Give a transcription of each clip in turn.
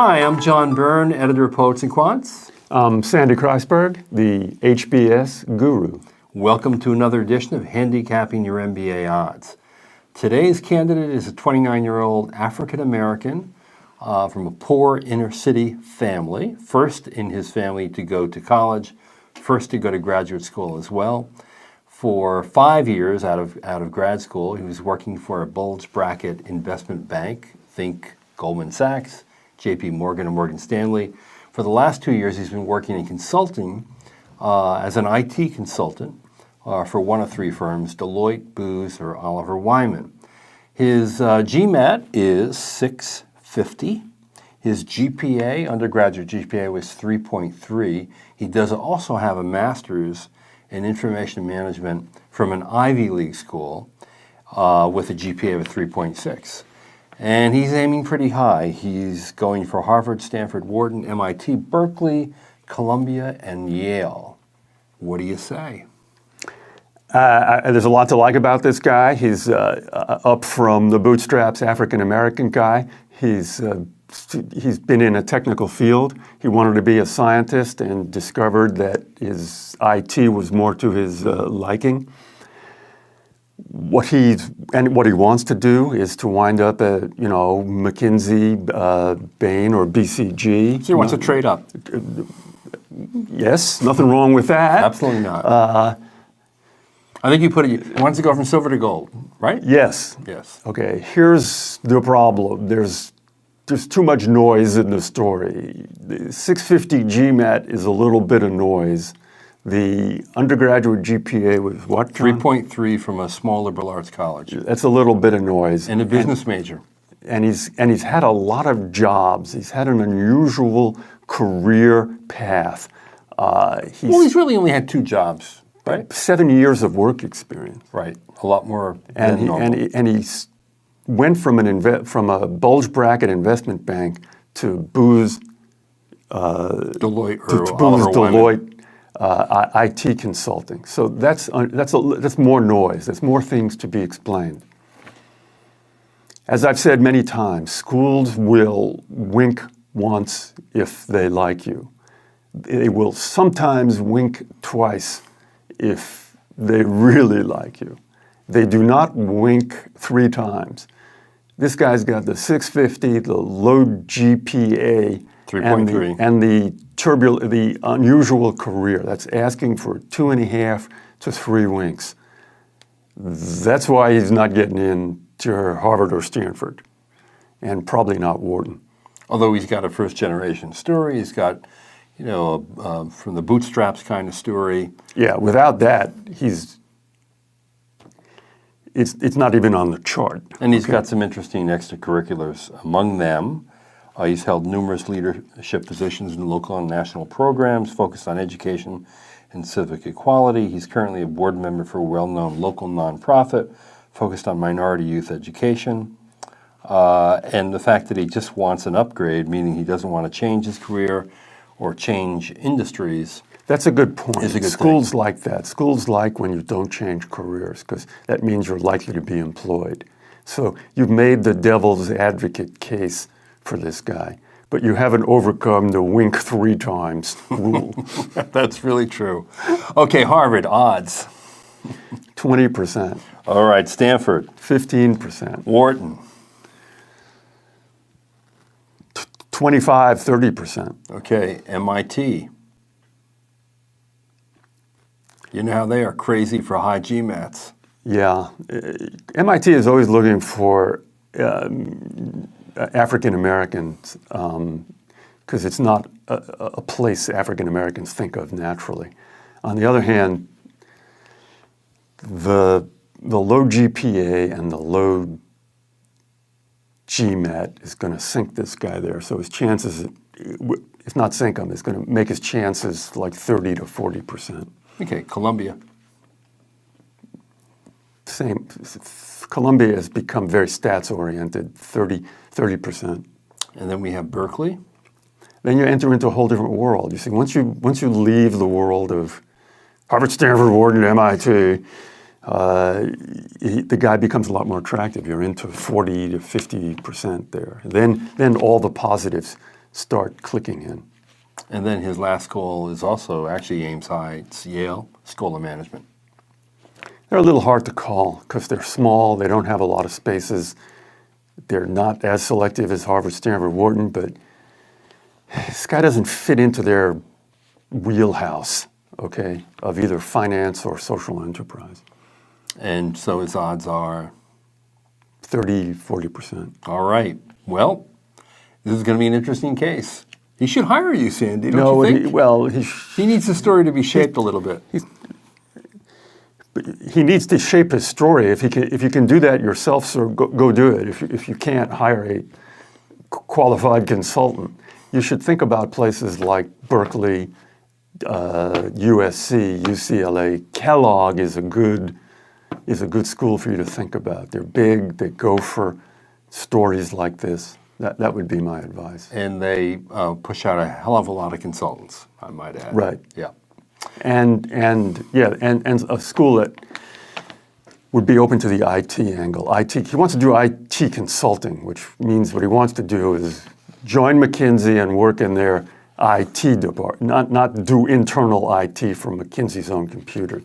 Hi, I'm John Byrne, editor of Poets and Quants. I'm Sandy Kreisberg, the HBS guru. Welcome to another edition of Handicapping Your MBA Odds. Today's candidate is a 29-year-old African-American from a poor inner-city family, first in his family to go to college, first to go to graduate school as well. For 5 years out of grad school, he was working for a bulge bracket investment bank, think Goldman Sachs, JP Morgan, and Morgan Stanley. For the last 2 years, he's been working in consulting as an IT consultant for one of three firms, Deloitte, Booz, or Oliver Wyman. His GMAT is 650. His GPA, undergraduate GPA, was 3.3. He does also have a master's in information management from an Ivy League school with a GPA of 3.6. And he's aiming pretty high. He's going for Harvard, Stanford, Wharton, MIT, Berkeley, Columbia, and Yale. What do you say? There's a lot to like about this guy. He's up from the bootstraps African-American guy. He's been in a technical field. He wanted to be a scientist and discovered that his IT was more to his liking. What he wants to do is to wind up at, McKinsey, Bain, or BCG. So he wants to trade up. Yes, nothing wrong with that. Absolutely not. I think you put it, he wants to go from silver to gold, right? Yes. Yes. Okay, here's the problem. There's too much noise in the story. The 650 GMAT is a little bit of noise. The undergraduate GPA was what, John? 3.3 from a small liberal arts college. That's a little bit of noise. And a business major. And he's had a lot of jobs. He's had an unusual career path. He's really only had 2 jobs, right? 7 years of work experience. Right, a lot more than normal. And he went from a bulge bracket investment bank to Booz, Deloitte, or Oliver Wyman. IT consulting. So that's more noise. There's more things to be explained. As I've said many times, schools will wink once if they like you. They will sometimes wink twice if they really like you. They do not wink 3 times. This guy's got the 650, the low GPA, 3.3, and the unusual career. That's asking for 2.5 to 3 winks. That's why he's not getting into Harvard or Stanford, and probably not Wharton. Although he's got a first-generation story, he's got, from the bootstraps kind of story. Yeah, without that, it's not even on the chart. And he's got some interesting extracurriculars among them. He's held numerous leadership positions in local and national programs focused on education and civic equality. He's currently a board member for a well-known local nonprofit focused on minority youth education. And the fact that he just wants an upgrade, meaning he doesn't want to change his career or change industries. That's a good point. Is a good Schools thing. like that. Schools like when you don't change careers because that means you're likely to be employed. So you've made the devil's advocate case for this guy, but you haven't overcome the wink 3 times rule. That's really true. Okay, Harvard, odds. 20%. All right, Stanford. 15%. Wharton. 25-30%. Okay, MIT. You know how they are crazy for high GMATs. Yeah. MIT is always looking for African Americans because it's not a place African Americans think of naturally. On the other hand, the low GPA and the low GMAT is going to sink this guy there. So his chances, if not sink him, is going to make his chances like 30 to 40%. Okay, Columbia. Same. Columbia has become very stats-oriented, 30%. And then we have Berkeley. Then you enter into a whole different world. You see, once you leave the world of Harvard, Stanford, Wharton, MIT, the guy becomes a lot more attractive. You're into 40 to 50% there. Then all the positives start clicking in. And then his last school is also actually Ames High. It's Yale School of Management. They're a little hard to call because they're small, they don't have a lot of spaces. They're not as selective as Harvard, Stanford, Wharton, but this guy doesn't fit into their wheelhouse, okay, of either finance or social enterprise. And so his odds are? 30, 40%. All right. Well, this is going to be an interesting case. He should hire you, Sandy, don't you think? He needs the story to be shaped a little bit. He needs to shape his story. If you can do that yourself, so go do it. If you can't hire a qualified consultant, you should think about places like Berkeley, USC, UCLA. Kellogg is a good school for you to think about. They're big. They go for stories like this. That would be my advice. And they push out a hell of a lot of consultants, I might add. Right. Yeah. And a school that would be open to the IT angle. He wants to do IT consulting, which means what he wants to do is join McKinsey and work in their IT department, not do internal IT from McKinsey's own computers.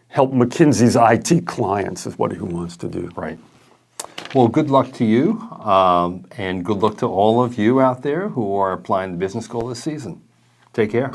Help McKinsey's IT clients is what he wants to do. Right. Well, good luck to you, and good luck to all of you out there who are applying to business school this season. Take care.